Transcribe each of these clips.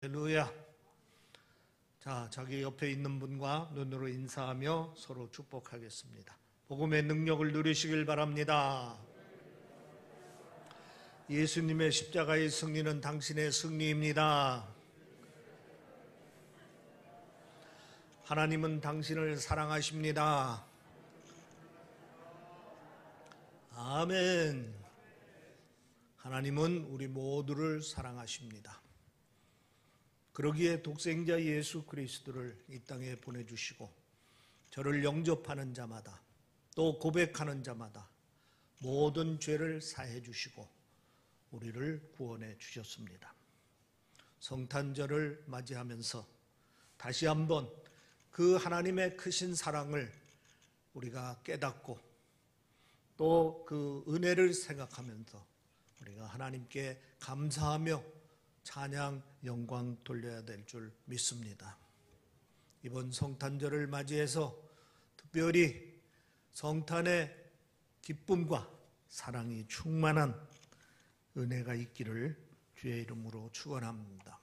할렐루야. 자, 자기 옆에 있는 분과 눈으로 인사하며 서로 축복하겠습니다. 복음의 능력을 누리시길 바랍니다. 예수님의 십자가의 승리는 당신의 승리입니다. 하나님은 당신을 사랑하십니다. 아멘. 하나님은 우리 모두를 사랑하십니다. 그러기에 독생자 예수 그리스도를 이 땅에 보내주시고 저를 영접하는 자마다 또 고백하는 자마다 모든 죄를 사해 주시고 우리를 구원해 주셨습니다. 성탄절을 맞이하면서 다시 한번 그 하나님의 크신 사랑을 우리가 깨닫고 또 그 은혜를 생각하면서 우리가 하나님께 감사하며 찬양, 영광 돌려야 될 줄 믿습니다. 이번 성탄절을 맞이해서 특별히 성탄의 기쁨과 사랑이 충만한 은혜가 있기를 주의 이름으로 축원합니다.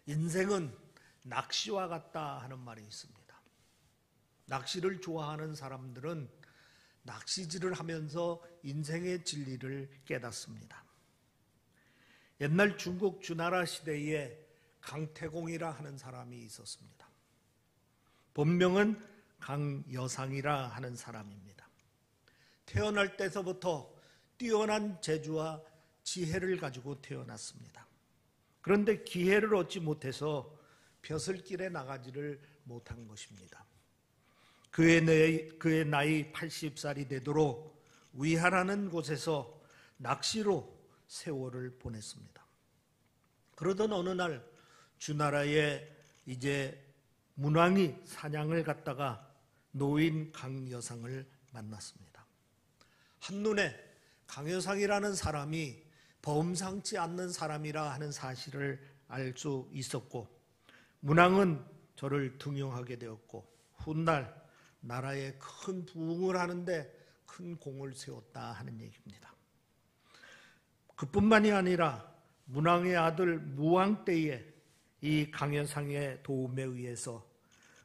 인생은 낚시와 같다 하는 말이 있습니다. 낚시를 좋아하는 사람들은 낚시질을 하면서 인생의 진리를 깨닫습니다. 옛날 중국 주나라 시대에 강태공이라 하는 사람이 있었습니다. 본명은 강여상이라 하는 사람입니다. 태어날 때서부터 뛰어난 재주와 지혜를 가지고 태어났습니다. 그런데 기회를 얻지 못해서 벼슬길에 나가지를 못한 것입니다. 그의 나이 80살이 되도록 위하라는 곳에서 낚시로 세월을 보냈습니다. 그러던 어느 날 주나라에 이제 문왕이 사냥을 갔다가 노인 강여상을 만났습니다. 한눈에 강여상이라는 사람이 범상치 않는 사람이라 하는 사실을 알 수 있었고 문왕은 저를 등용하게 되었고 훗날 나라에 큰 부흥을 하는데 큰 공을 세웠다 하는 얘기입니다. 그뿐만이 아니라 문왕의 아들 무왕 때에 이 강여상의 도움에 의해서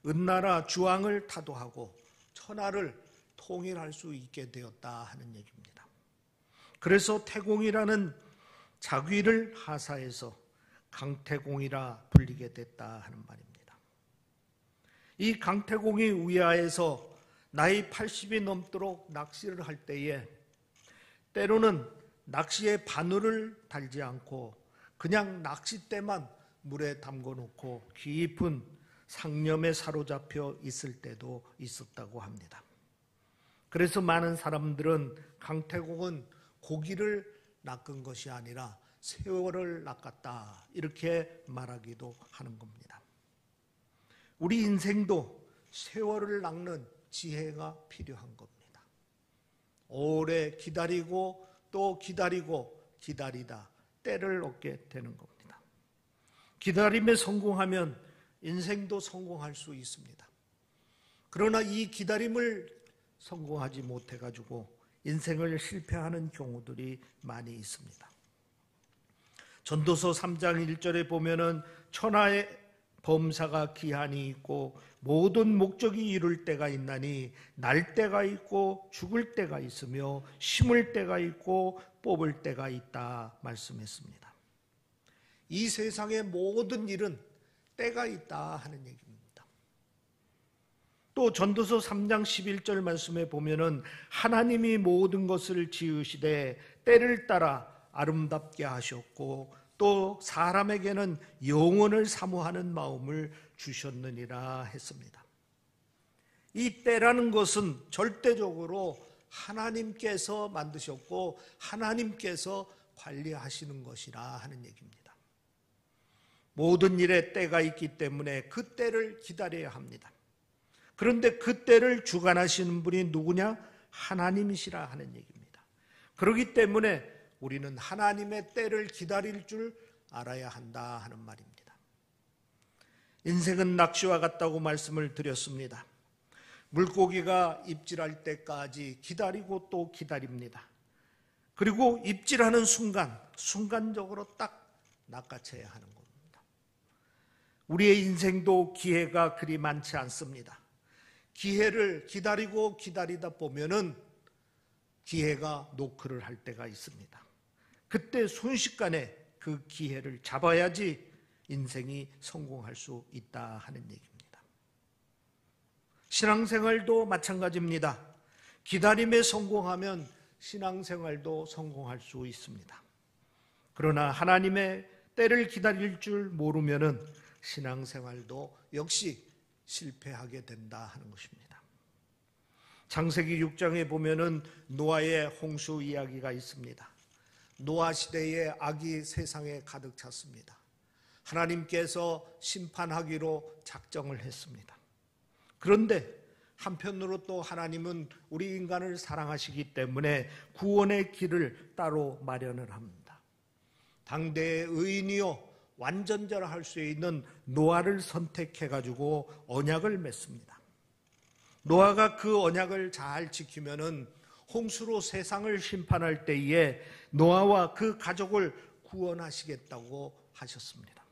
은나라 주왕을 타도하고 천하를 통일할 수 있게 되었다 하는 얘기입니다. 그래서 태공이라는 자귀를 하사해서 강태공이라 불리게 됐다 하는 말입니다. 이 강태공이 위하에서 나이 80이 넘도록 낚시를 할 때에 때로는 낚시에 바늘을 달지 않고 그냥 낚싯대만 물에 담궈 놓고 깊은 상념에 사로잡혀 있을 때도 있었다고 합니다. 그래서 많은 사람들은 강태공은 고기를 낚은 것이 아니라 세월을 낚았다 이렇게 말하기도 하는 겁니다. 우리 인생도 세월을 낚는 지혜가 필요한 겁니다. 오래 기다리고 또 기다리다 때를 얻게 되는 겁니다. 기다림에 성공하면 인생도 성공할 수 있습니다. 그러나 이 기다림을 성공하지 못해가지고 인생을 실패하는 경우들이 많이 있습니다. 전도서 3장 1절에 보면은 천하의 범사가 기한이 있고 모든 목적이 이룰 때가 있나니 날 때가 있고 죽을 때가 있으며 심을 때가 있고 뽑을 때가 있다 말씀했습니다. 이 세상의 모든 일은 때가 있다 하는 얘기입니다. 또 전도서 3장 11절 말씀에 보면은 하나님이 모든 것을 지으시되 때를 따라 아름답게 하셨고 또 사람에게는 영원을 사모하는 마음을 주셨느니라 했습니다. 이 때라는 것은 절대적으로 하나님께서 만드셨고 하나님께서 관리하시는 것이라 하는 얘기입니다. 모든 일에 때가 있기 때문에 그 때를 기다려야 합니다. 그런데 그 때를 주관하시는 분이 누구냐? 하나님이시라 하는 얘기입니다. 그렇기 때문에 우리는 하나님의 때를 기다릴 줄 알아야 한다 하는 말입니다. 인생은 낚시와 같다고 말씀을 드렸습니다. 물고기가 입질할 때까지 기다리고 또 기다립니다. 그리고 입질하는 순간적으로 딱 낚아채야 하는 겁니다. 우리의 인생도 기회가 그리 많지 않습니다. 기회를 기다리고 기다리다 보면은 기회가 노크를 할 때가 있습니다. 그때 순식간에 그 기회를 잡아야지 인생이 성공할 수 있다 하는 얘기입니다. 신앙생활도 마찬가지입니다. 기다림에 성공하면 신앙생활도 성공할 수 있습니다. 그러나 하나님의 때를 기다릴 줄 모르면은 신앙생활도 역시 실패하게 된다 하는 것입니다. 창세기 6장에 보면은 노아의 홍수 이야기가 있습니다. 노아 시대에 악이 세상에 가득 찼습니다. 하나님께서 심판하기로 작정을 했습니다. 그런데 한편으로 또 하나님은 우리 인간을 사랑하시기 때문에 구원의 길을 따로 마련을 합니다. 당대의 의인이요 완전절할 수 있는 노아를 선택해가지고 언약을 맺습니다. 노아가 그 언약을 잘 지키면은 홍수로 세상을 심판할 때에 노아와 그 가족을 구원하시겠다고 하셨습니다.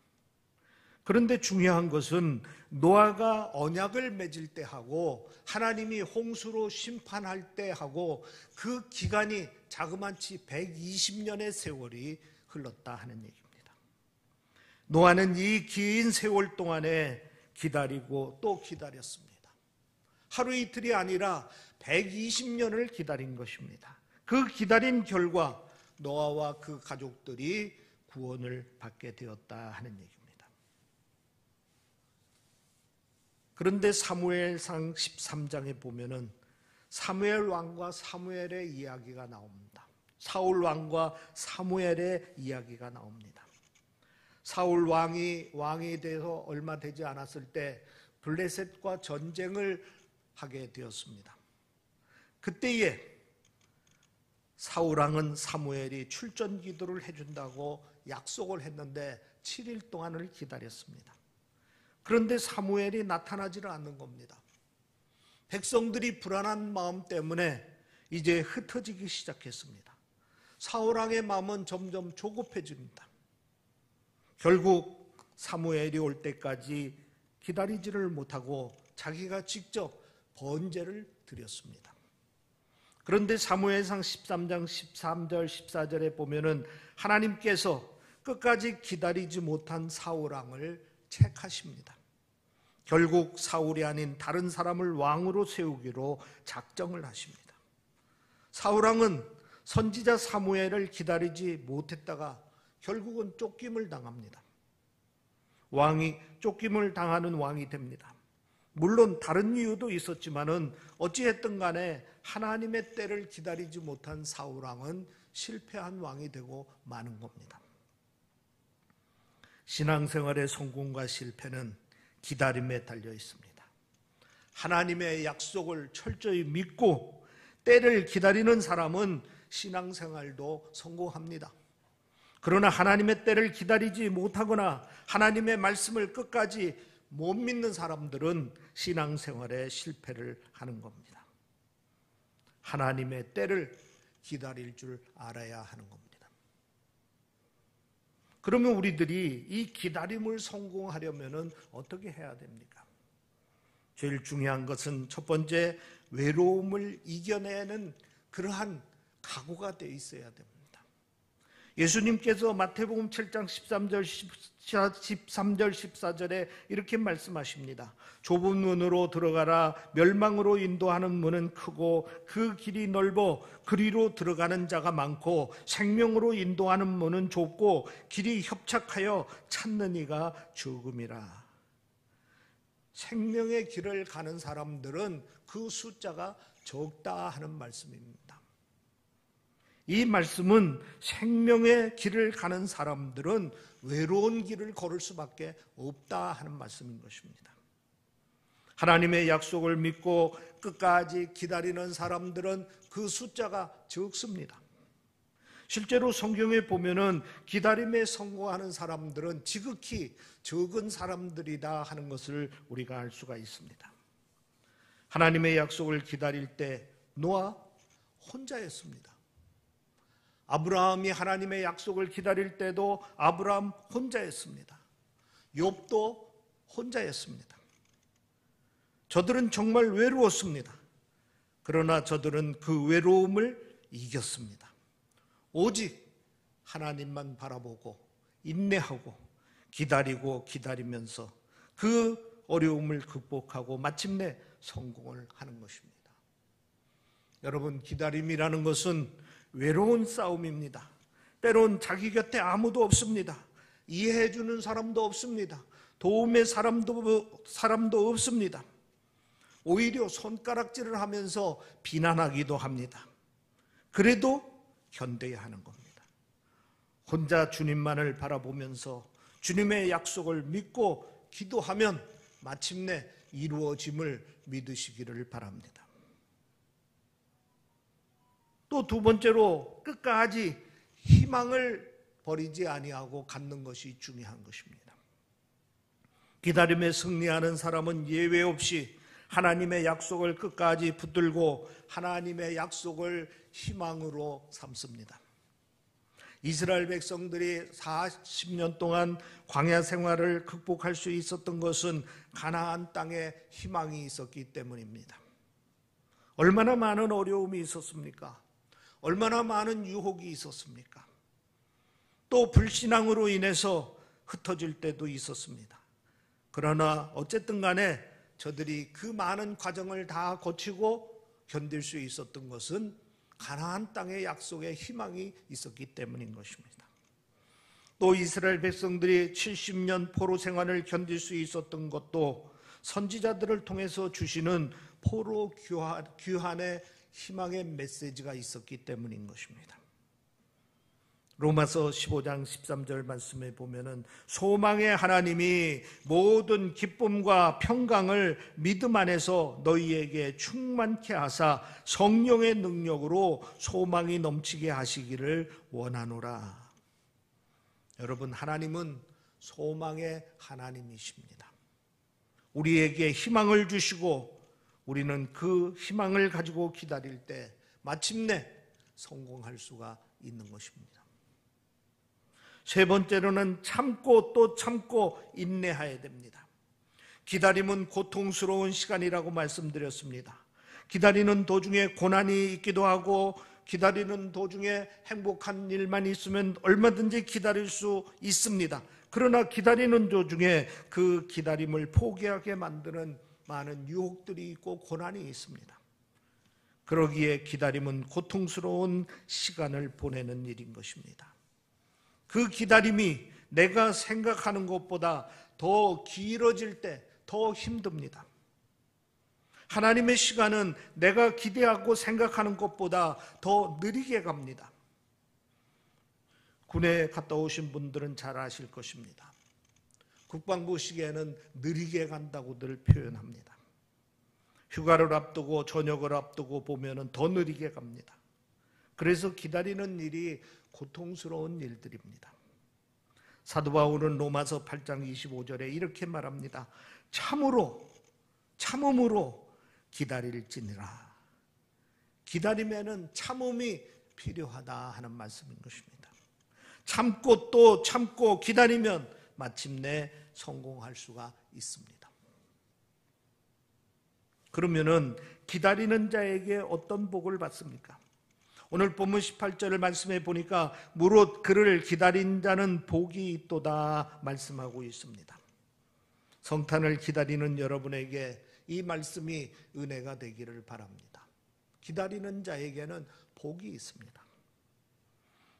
그런데 중요한 것은 노아가 언약을 맺을 때 하고 하나님이 홍수로 심판할 때 하고 그 기간이 자그마치 120년의 세월이 흘렀다 하는 얘기입니다. 노아는 이 긴 세월 동안에 기다리고 또 기다렸습니다. 하루 이틀이 아니라 120년을 기다린 것입니다. 그 기다린 결과 노아와 그 가족들이 구원을 받게 되었다 하는 얘기입니다. 그런데 사무엘상 13장에 보면은 사무엘 왕과 사무엘의 이야기가 나옵니다. 사울 왕과 사무엘의 이야기가 나옵니다. 사울 왕이 돼서 얼마 되지 않았을 때 블레셋과 전쟁을 하게 되었습니다. 그때에 사울 왕은 사무엘이 출전 기도를 해준다고 약속을 했는데 7일 동안을 기다렸습니다. 그런데 사무엘이 나타나지를 않는 겁니다. 백성들이 불안한 마음 때문에 이제 흩어지기 시작했습니다. 사울 왕의 마음은 점점 조급해집니다. 결국 사무엘이 올 때까지 기다리지를 못하고 자기가 직접 번제를 드렸습니다. 그런데 사무엘상 13장 13절 14절에 보면은 하나님께서 끝까지 기다리지 못한 사울 왕을 책하십니다. 결국 사울이 아닌 다른 사람을 왕으로 세우기로 작정을 하십니다. 사울 왕은 선지자 사무엘을 기다리지 못했다가 결국은 쫓김을 당합니다. 왕이 쫓김을 당하는 왕이 됩니다. 물론 다른 이유도 있었지만은 어찌했든 간에 하나님의 때를 기다리지 못한 사울 왕은 실패한 왕이 되고 마는 겁니다. 신앙생활의 성공과 실패는 기다림에 달려 있습니다. 하나님의 약속을 철저히 믿고 때를 기다리는 사람은 신앙생활도 성공합니다. 그러나 하나님의 때를 기다리지 못하거나 하나님의 말씀을 끝까지 못 믿는 사람들은 신앙생활에 실패를 하는 겁니다. 하나님의 때를 기다릴 줄 알아야 하는 겁니다. 그러면 우리들이 이 기다림을 성공하려면 어떻게 해야 됩니까? 제일 중요한 것은 첫 번째, 외로움을 이겨내는 그러한 각오가 되어 있어야 됩니다. 예수님께서 마태복음 7장 13절 14절에 이렇게 말씀하십니다. 좁은 문으로 들어가라. 멸망으로 인도하는 문은 크고 그 길이 넓어 그리로 들어가는 자가 많고 생명으로 인도하는 문은 좁고 길이 협착하여 찾는 이가 적음이라. 생명의 길을 가는 사람들은 그 숫자가 적다 하는 말씀입니다. 이 말씀은 생명의 길을 가는 사람들은 외로운 길을 걸을 수밖에 없다 하는 말씀인 것입니다. 하나님의 약속을 믿고 끝까지 기다리는 사람들은 그 숫자가 적습니다. 실제로 성경에 보면은 기다림에 성공하는 사람들은 지극히 적은 사람들이다 하는 것을 우리가 알 수가 있습니다. 하나님의 약속을 기다릴 때 노아 혼자였습니다. 아브라함이 하나님의 약속을 기다릴 때도 아브라함 혼자였습니다. 욥도 혼자였습니다. 저들은 정말 외로웠습니다. 그러나 저들은 그 외로움을 이겼습니다. 오직 하나님만 바라보고 인내하고 기다리고 기다리면서 그 어려움을 극복하고 마침내 성공을 하는 것입니다. 여러분, 기다림이라는 것은 외로운 싸움입니다. 때론 자기 곁에 아무도 없습니다. 이해해주는 사람도 없습니다. 도움의 사람도 없습니다. 오히려 손가락질을 하면서 비난하기도 합니다. 그래도 견뎌야 하는 겁니다. 혼자 주님만을 바라보면서 주님의 약속을 믿고 기도하면 마침내 이루어짐을 믿으시기를 바랍니다. 또 두 번째로 끝까지 희망을 버리지 아니하고 갖는 것이 중요한 것입니다. 기다림에 승리하는 사람은 예외 없이 하나님의 약속을 끝까지 붙들고 하나님의 약속을 희망으로 삼습니다. 이스라엘 백성들이 40년 동안 광야 생활을 극복할 수 있었던 것은 가나안 땅에 희망이 있었기 때문입니다. 얼마나 많은 어려움이 있었습니까? 얼마나 많은 유혹이 있었습니까? 또 불신앙으로 인해서 흩어질 때도 있었습니다. 그러나 어쨌든 간에 저들이 그 많은 과정을 다 거치고 견딜 수 있었던 것은 가나안 땅의 약속에 희망이 있었기 때문인 것입니다. 또 이스라엘 백성들이 70년 포로 생활을 견딜 수 있었던 것도 선지자들을 통해서 주시는 포로 귀환의 희망의 메시지가 있었기 때문인 것입니다. 로마서 15장 13절 말씀에 보면은 소망의 하나님이 모든 기쁨과 평강을 믿음 안에서 너희에게 충만케 하사 성령의 능력으로 소망이 넘치게 하시기를 원하노라. 여러분, 하나님은 소망의 하나님이십니다. 우리에게 희망을 주시고 우리는 그 희망을 가지고 기다릴 때 마침내 성공할 수가 있는 것입니다. 세 번째로는 참고 또 참고 인내해야 됩니다. 기다림은 고통스러운 시간이라고 말씀드렸습니다. 기다리는 도중에 고난이 있기도 하고 기다리는 도중에 행복한 일만 있으면 얼마든지 기다릴 수 있습니다. 그러나 기다리는 도중에 그 기다림을 포기하게 만드는 많은 유혹들이 있고 고난이 있습니다. 그러기에 기다림은 고통스러운 시간을 보내는 일인 것입니다. 그 기다림이 내가 생각하는 것보다 더 길어질 때 더 힘듭니다. 하나님의 시간은 내가 기대하고 생각하는 것보다 더 느리게 갑니다. 군에 갔다 오신 분들은 잘 아실 것입니다. 국방부 시계는 느리게 간다고들 표현합니다. 휴가를 앞두고 저녁을 앞두고 보면 더 느리게 갑니다. 그래서 기다리는 일이 고통스러운 일들입니다. 사도 바울은 로마서 8장 25절에 이렇게 말합니다. 참음으로 기다릴지니라. 기다림에는 참음이 필요하다 하는 말씀인 것입니다. 참고 또 참고 기다리면 마침내 성공할 수가 있습니다. 그러면은 기다리는 자에게 어떤 복을 받습니까? 오늘 본문 18절을 말씀해 보니까 무릇 그를 기다린 자는 복이 있도다 말씀하고 있습니다. 성탄을 기다리는 여러분에게 이 말씀이 은혜가 되기를 바랍니다. 기다리는 자에게는 복이 있습니다.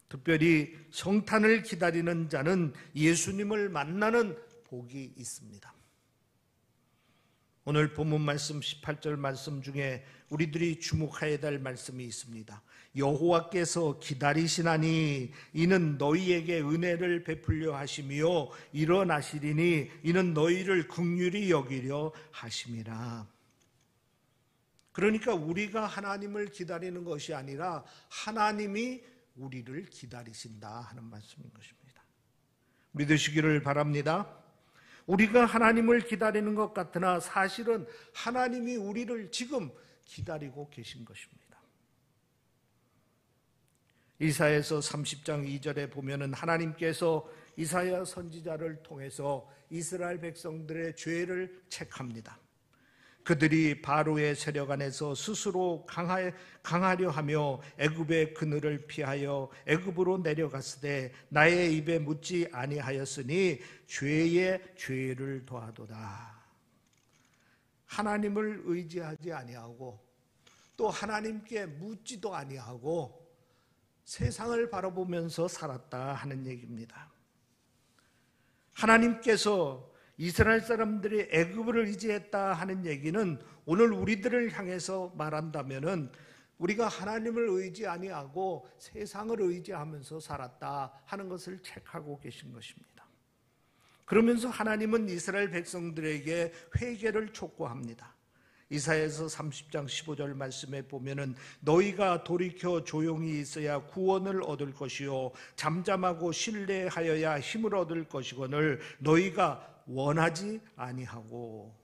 특별히 성탄을 기다리는 자는 예수님을 만나는 복이 있습니다. 오늘 본문 말씀 18절 말씀 중에 우리들이 주목해야 될 말씀이 있습니다. 여호와께서 기다리시나니 이는 너희에게 은혜를 베풀려 하시며 일어나시리니 이는 너희를 긍휼히 여기려 하심이라. 그러니까 우리가 하나님을 기다리는 것이 아니라 하나님이 우리를 기다리신다 하는 말씀인 것입니다. 믿으시기를 바랍니다. 우리가 하나님을 기다리는 것 같으나 사실은 하나님이 우리를 지금 기다리고 계신 것입니다. 이사야서 30장 2절에 보면은 하나님께서 이사야 선지자를 통해서 이스라엘 백성들의 죄를 책합니다. 그들이 바로의 세력 안에서 스스로 강하려 하며 애굽의 그늘을 피하여 애굽으로 내려갔으되 나의 입에 묻지 아니하였으니 죄에 죄를 더하도다. 하나님을 의지하지 아니하고 또 하나님께 묻지도 아니하고 세상을 바라보면서 살았다 하는 얘기입니다. 하나님께서 이스라엘 사람들이 애굽을 의지했다 하는 얘기는 오늘 우리들을 향해서 말한다면은 우리가 하나님을 의지 아니하고 세상을 의지하면서 살았다 하는 것을 체크하고 계신 것입니다. 그러면서 하나님은 이스라엘 백성들에게 회개를 촉구합니다. 이사야서 30장 15절 말씀에 보면은 너희가 돌이켜 조용히 있어야 구원을 얻을 것이요 잠잠하고 신뢰하여야 힘을 얻을 것이거늘 너희가 원하지 아니하고.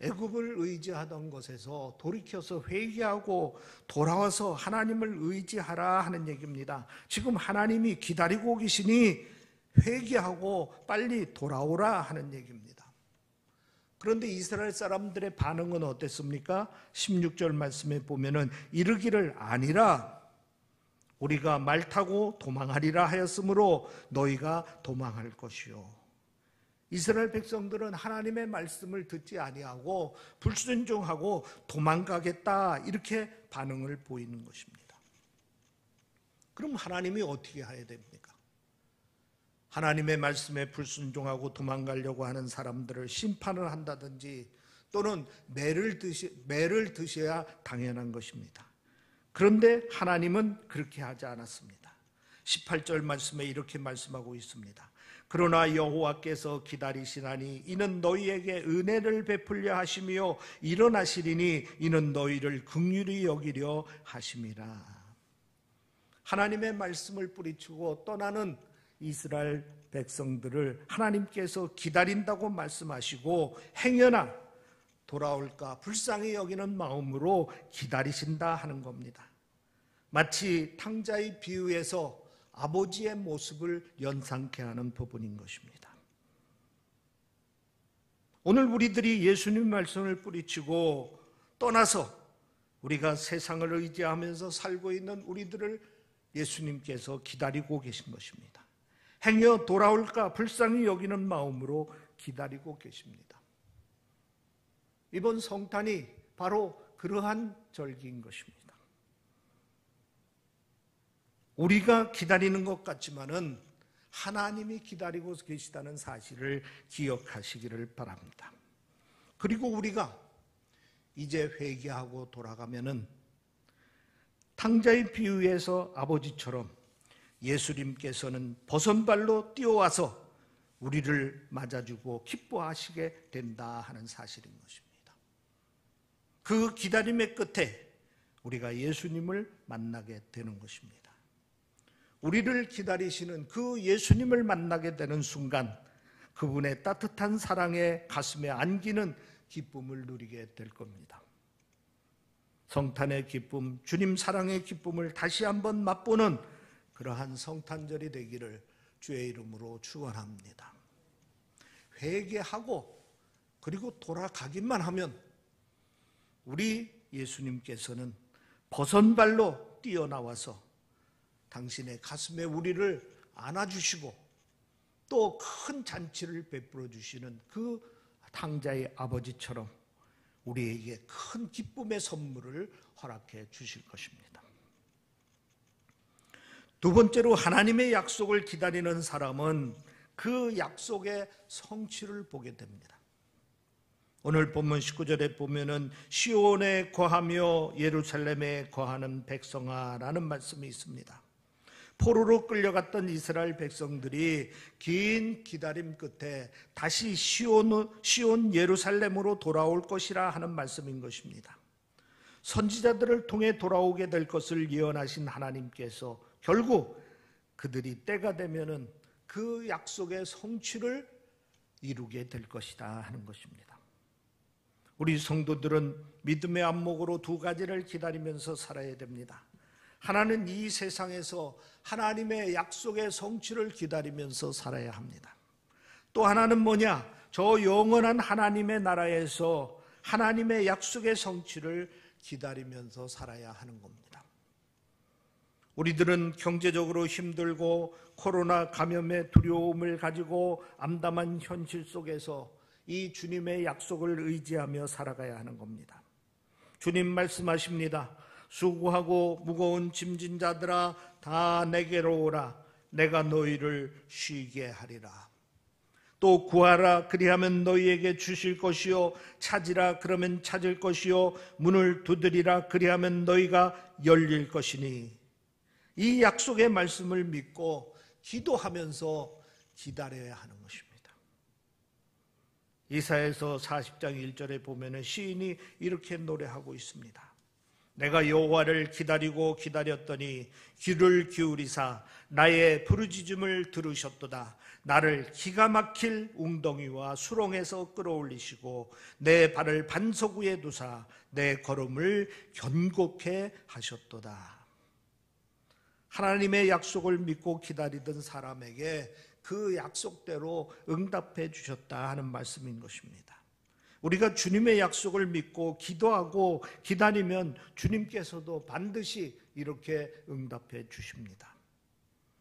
애굽을 의지하던 것에서 돌이켜서 회개하고 돌아와서 하나님을 의지하라 하는 얘기입니다. 지금 하나님이 기다리고 계시니 회개하고 빨리 돌아오라 하는 얘기입니다. 그런데 이스라엘 사람들의 반응은 어땠습니까? 16절 말씀에 보면은 이르기를 아니라 우리가 말 타고 도망하리라 하였으므로 너희가 도망할 것이요. 이스라엘 백성들은 하나님의 말씀을 듣지 아니하고 불순종하고 도망가겠다 이렇게 반응을 보이는 것입니다. 그럼 하나님이 어떻게 해야 됩니까? 하나님의 말씀에 불순종하고 도망가려고 하는 사람들을 심판을 한다든지 또는 매를 드셔야 당연한 것입니다. 그런데 하나님은 그렇게 하지 않았습니다. 18절 말씀에 이렇게 말씀하고 있습니다. 그러나 여호와께서 기다리시나니 이는 너희에게 은혜를 베풀려 하시며 일어나시리니 이는 너희를 긍휼히 여기려 하심이라. 하나님의 말씀을 뿌리치고 떠나는 이스라엘 백성들을 하나님께서 기다린다고 말씀하시고 행여나 돌아올까 불쌍히 여기는 마음으로 기다리신다 하는 겁니다. 마치 탕자의 비유에서 아버지의 모습을 연상케 하는 부분인 것입니다. 오늘 우리들이 예수님 말씀을 뿌리치고 떠나서 우리가 세상을 의지하면서 살고 있는 우리들을 예수님께서 기다리고 계신 것입니다. 행여 돌아올까 불쌍히 여기는 마음으로 기다리고 계십니다. 이번 성탄이 바로 그러한 절기인 것입니다. 우리가 기다리는 것 같지만은 하나님이 기다리고 계시다는 사실을 기억하시기를 바랍니다. 그리고 우리가 이제 회개하고 돌아가면은 탕자의 비유에서 아버지처럼 예수님께서는 버선발로 뛰어와서 우리를 맞아주고 기뻐하시게 된다 하는 사실인 것입니다. 그 기다림의 끝에 우리가 예수님을 만나게 되는 것입니다. 우리를 기다리시는 그 예수님을 만나게 되는 순간 그분의 따뜻한 사랑에 가슴에 안기는 기쁨을 누리게 될 겁니다. 성탄의 기쁨, 주님 사랑의 기쁨을 다시 한번 맛보는 그러한 성탄절이 되기를 주의 이름으로 축원합니다. 회개하고 그리고 돌아가기만 하면 우리 예수님께서는 버선발로 뛰어나와서 당신의 가슴에 우리를 안아주시고 또 큰 잔치를 베풀어 주시는 그 탕자의 아버지처럼 우리에게 큰 기쁨의 선물을 허락해 주실 것입니다. 두 번째로 하나님의 약속을 기다리는 사람은 그 약속의 성취를 보게 됩니다. 오늘 본문 19절에 보면은 시온에 거하며 예루살렘에 거하는 백성아라는 말씀이 있습니다. 포로로 끌려갔던 이스라엘 백성들이 긴 기다림 끝에 다시 시온 예루살렘으로 돌아올 것이라 하는 말씀인 것입니다. 선지자들을 통해 돌아오게 될 것을 예언하신 하나님께서 결국 그들이 때가 되면은 그 약속의 성취를 이루게 될 것이다 하는 것입니다. 우리 성도들은 믿음의 안목으로 두 가지를 기다리면서 살아야 됩니다. 하나는 이 세상에서 하나님의 약속의 성취를 기다리면서 살아야 합니다. 또 하나는 뭐냐? 저 영원한 하나님의 나라에서 하나님의 약속의 성취를 기다리면서 살아야 하는 겁니다. 우리들은 경제적으로 힘들고 코로나 감염의 두려움을 가지고 암담한 현실 속에서 이 주님의 약속을 의지하며 살아가야 하는 겁니다. 주님 말씀하십니다. 수고하고 무거운 짐진 자들아 다 내게로 오라. 내가 너희를 쉬게 하리라. 또 구하라 그리하면 너희에게 주실 것이요 찾으라 그러면 찾을 것이요 문을 두드리라 그리하면 너희가 열릴 것이니 이 약속의 말씀을 믿고 기도하면서 기다려야 하는 것입니다. 이사야서 40장 1절에 보면 시인이 이렇게 노래하고 있습니다. 내가 여호와를 기다리고 기다렸더니 귀를 기울이사 나의 부르짖음을 들으셨도다. 나를 기가 막힐 웅덩이와 수렁에서 끌어올리시고 내 발을 반석 위에 두사 내 걸음을 견고케 하셨도다. 하나님의 약속을 믿고 기다리던 사람에게 그 약속대로 응답해 주셨다 하는 말씀인 것입니다. 우리가 주님의 약속을 믿고 기도하고 기다리면 주님께서도 반드시 이렇게 응답해 주십니다.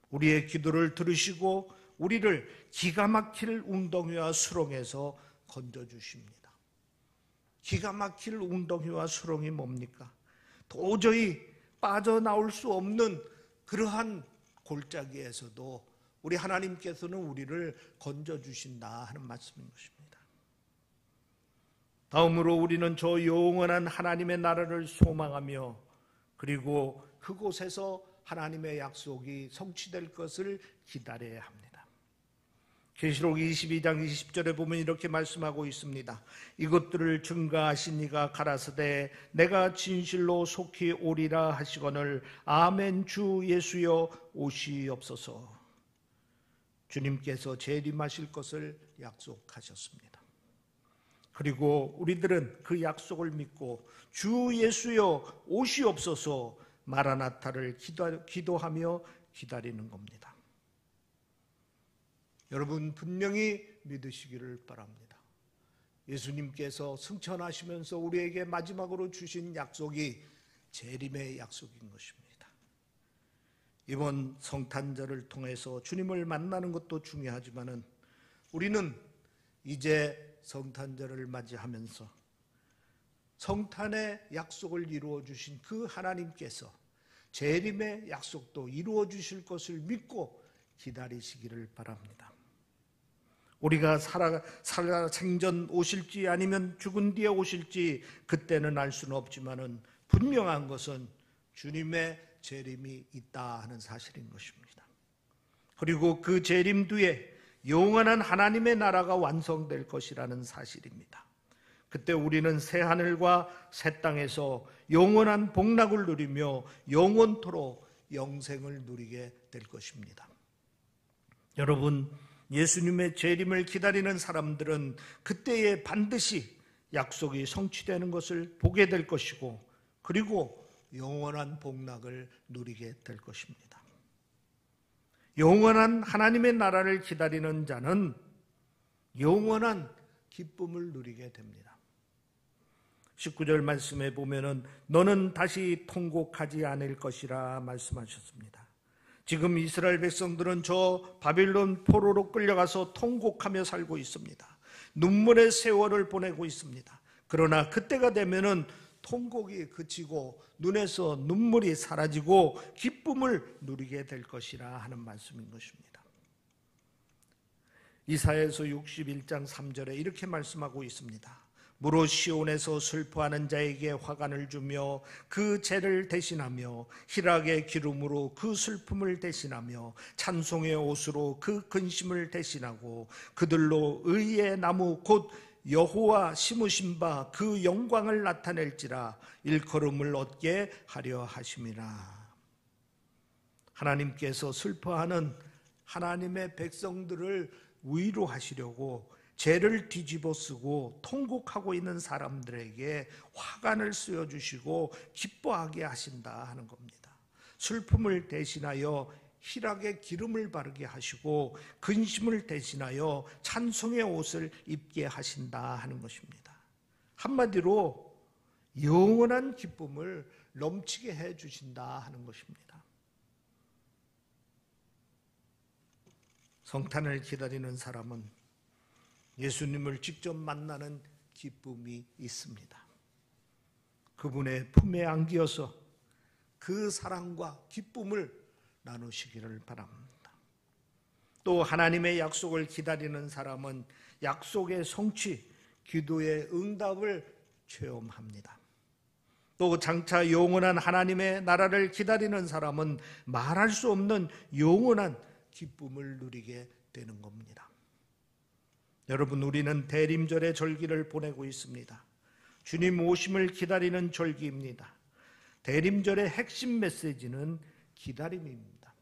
우리의 기도를 들으시고 우리를 기가 막힐 웅덩이와 수렁에서 건져주십니다. 기가 막힐 웅덩이와 수렁이 뭡니까? 도저히 빠져나올 수 없는 그러한 골짜기에서도 우리 하나님께서는 우리를 건져주신다 하는 말씀인 것입니다. 다음으로 우리는 저 영원한 하나님의 나라를 소망하며 그리고 그곳에서 하나님의 약속이 성취될 것을 기다려야 합니다. 계시록 22장 20절에 보면 이렇게 말씀하고 있습니다. 이것들을 증거하신 이가 가라사대 내가 진실로 속히 오리라 하시거늘 아멘. 주 예수여 오시옵소서. 주님께서 재림하실 것을 약속하셨습니다. 그리고 우리들은 그 약속을 믿고 주 예수여 오시옵소서 마라나타를 기도하며 기다리는 겁니다. 여러분 분명히 믿으시기를 바랍니다. 예수님께서 승천하시면서 우리에게 마지막으로 주신 약속이 재림의 약속인 것입니다. 이번 성탄절을 통해서 주님을 만나는 것도 중요하지만은 우리는 이제 성탄절을 맞이하면서 성탄의 약속을 이루어 주신 그 하나님께서 재림의 약속도 이루어 주실 것을 믿고 기다리시기를 바랍니다. 우리가 살아 생전 오실지 아니면 죽은 뒤에 오실지 그때는 알 수는 없지만은 분명한 것은 주님의 재림이 있다 하는 사실인 것입니다. 그리고 그 재림 뒤에 영원한 하나님의 나라가 완성될 것이라는 사실입니다. 그때 우리는 새 하늘과 새 땅에서 영원한 복락을 누리며 영원토록 영생을 누리게 될 것입니다. 여러분, 예수님의 재림을 기다리는 사람들은 그때에 반드시 약속이 성취되는 것을 보게 될 것이고 그리고 영원한 복락을 누리게 될 것입니다. 영원한 하나님의 나라를 기다리는 자는 영원한 기쁨을 누리게 됩니다. 19절 말씀에 보면은 너는 다시 통곡하지 않을 것이라 말씀하셨습니다. 지금 이스라엘 백성들은 저 바빌론 포로로 끌려가서 통곡하며 살고 있습니다. 눈물의 세월을 보내고 있습니다. 그러나 그때가 되면은 통곡이 그치고 눈에서 눈물이 사라지고 기쁨을 누리게 될 것이라 하는 말씀인 것입니다. 이사야서 61장 3절에 이렇게 말씀하고 있습니다. 무릇 시온에서 슬퍼하는 자에게 화관을 주며 그 죄를 대신하며 희락의 기름으로 그 슬픔을 대신하며 찬송의 옷으로 그 근심을 대신하고 그들로 의의 나무 곧 여호와 심으신 바 그 영광을 나타낼지라 일컬음을 얻게 하려 하심이라. 하나님께서 슬퍼하는 하나님의 백성들을 위로하시려고 죄를 뒤집어 쓰고 통곡하고 있는 사람들에게 화관을 씌워주시고 기뻐하게 하신다 하는 겁니다. 슬픔을 대신하여 희락의 기름을 바르게 하시고 근심을 대신하여 찬송의 옷을 입게 하신다 하는 것입니다. 한마디로 영원한 기쁨을 넘치게 해 주신다 하는 것입니다. 성탄을 기다리는 사람은 예수님을 직접 만나는 기쁨이 있습니다. 그분의 품에 안기어서 그 사랑과 기쁨을 나누시기를 바랍니다. 또 하나님의 약속을 기다리는 사람은 약속의 성취, 기도의 응답을 체험합니다. 또 장차 영원한 하나님의 나라를 기다리는 사람은 말할 수 없는 영원한 기쁨을 누리게 되는 겁니다. 여러분, 우리는 대림절의 절기를 보내고 있습니다. 주님 오심을 기다리는 절기입니다. 대림절의 핵심 메시지는 기다림입니다.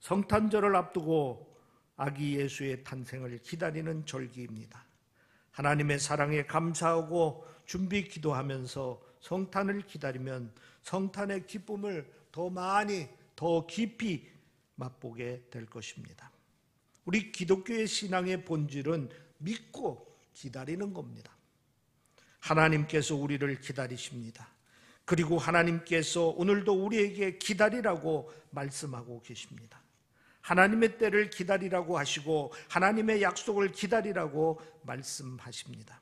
성탄절을 앞두고 아기 예수의 탄생을 기다리는 절기입니다. 하나님의 사랑에 감사하고 준비 기도하면서 성탄을 기다리면 성탄의 기쁨을 더 많이, 더 깊이 맛보게 될 것입니다. 우리 기독교의 신앙의 본질은 믿고 기다리는 겁니다. 하나님께서 우리를 기다리십니다. 그리고 하나님께서 오늘도 우리에게 기다리라고 말씀하고 계십니다. 하나님의 때를 기다리라고 하시고 하나님의 약속을 기다리라고 말씀하십니다.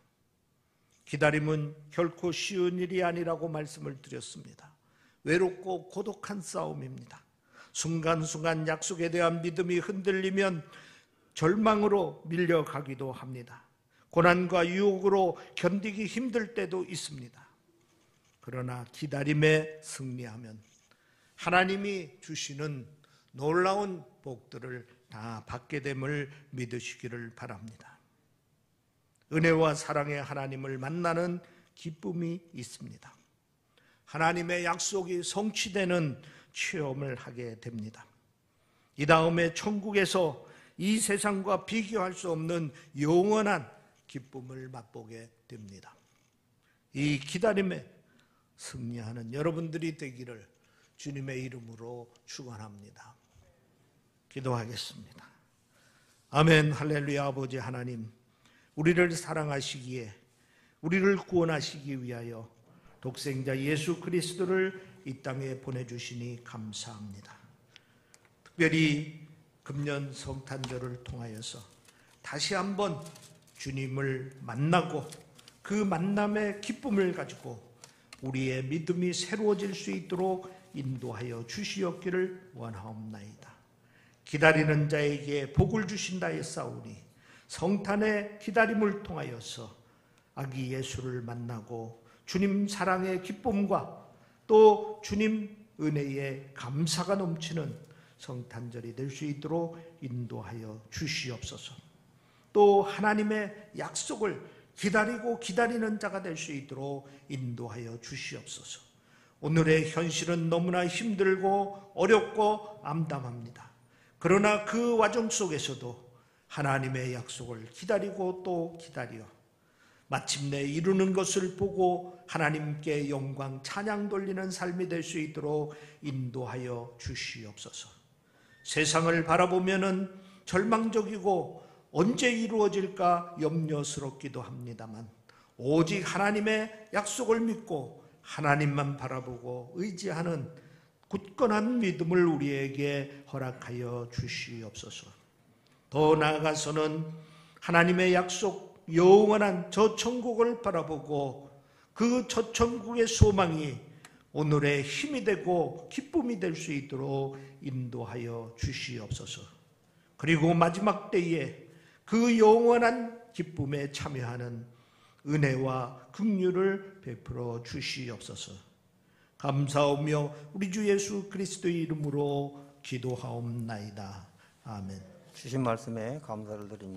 기다림은 결코 쉬운 일이 아니라고 말씀을 드렸습니다. 외롭고 고독한 싸움입니다. 순간순간 약속에 대한 믿음이 흔들리면 절망으로 밀려가기도 합니다. 고난과 유혹으로 견디기 힘들 때도 있습니다. 그러나 기다림에 승리하면 하나님이 주시는 놀라운 복들을 다 받게 됨을 믿으시기를 바랍니다. 은혜와 사랑의 하나님을 만나는 기쁨이 있습니다. 하나님의 약속이 성취되는 체험을 하게 됩니다. 이 다음에 천국에서 이 세상과 비교할 수 없는 영원한 기쁨을 맛보게 됩니다. 이 기다림에 승리하는 여러분들이 되기를 주님의 이름으로 축원합니다. 기도하겠습니다. 아멘. 할렐루야. 아버지 하나님, 우리를 사랑하시기에 우리를 구원하시기 위하여 독생자 예수 그리스도를 이 땅에 보내주시니 감사합니다. 특별히 금년 성탄절을 통하여서 다시 한번 주님을 만나고 그 만남의 기쁨을 가지고 우리의 믿음이 새로워질 수 있도록 인도하여 주시옵기를 원하옵나이다. 기다리는 자에게 복을 주신다 했사오니 성탄의 기다림을 통하여서 아기 예수를 만나고 주님 사랑의 기쁨과 또 주님 은혜의 감사가 넘치는 성탄절이 될 수 있도록 인도하여 주시옵소서. 또 하나님의 약속을 기다리고 기다리는 자가 될 수 있도록 인도하여 주시옵소서. 오늘의 현실은 너무나 힘들고 어렵고 암담합니다. 그러나 그 과정 속에서도 하나님의 약속을 기다리고 또 기다려 마침내 이루는 것을 보고 하나님께 영광 찬양 돌리는 삶이 될 수 있도록 인도하여 주시옵소서. 세상을 바라보면은 절망적이고 언제 이루어질까 염려스럽기도 합니다만 오직 하나님의 약속을 믿고 하나님만 바라보고 의지하는 굳건한 믿음을 우리에게 허락하여 주시옵소서. 더 나아가서는 하나님의 약속 영원한 저 천국을 바라보고 그 저 천국의 소망이 오늘의 힘이 되고 기쁨이 될 수 있도록 인도하여 주시옵소서. 그리고 마지막 때에 그 영원한 기쁨에 참여하는 은혜와 긍휼을 베풀어 주시옵소서. 감사하며 우리 주 예수 그리스도의 이름으로 기도하옵나이다. 아멘. 주신 말씀에 감사를 드립니다.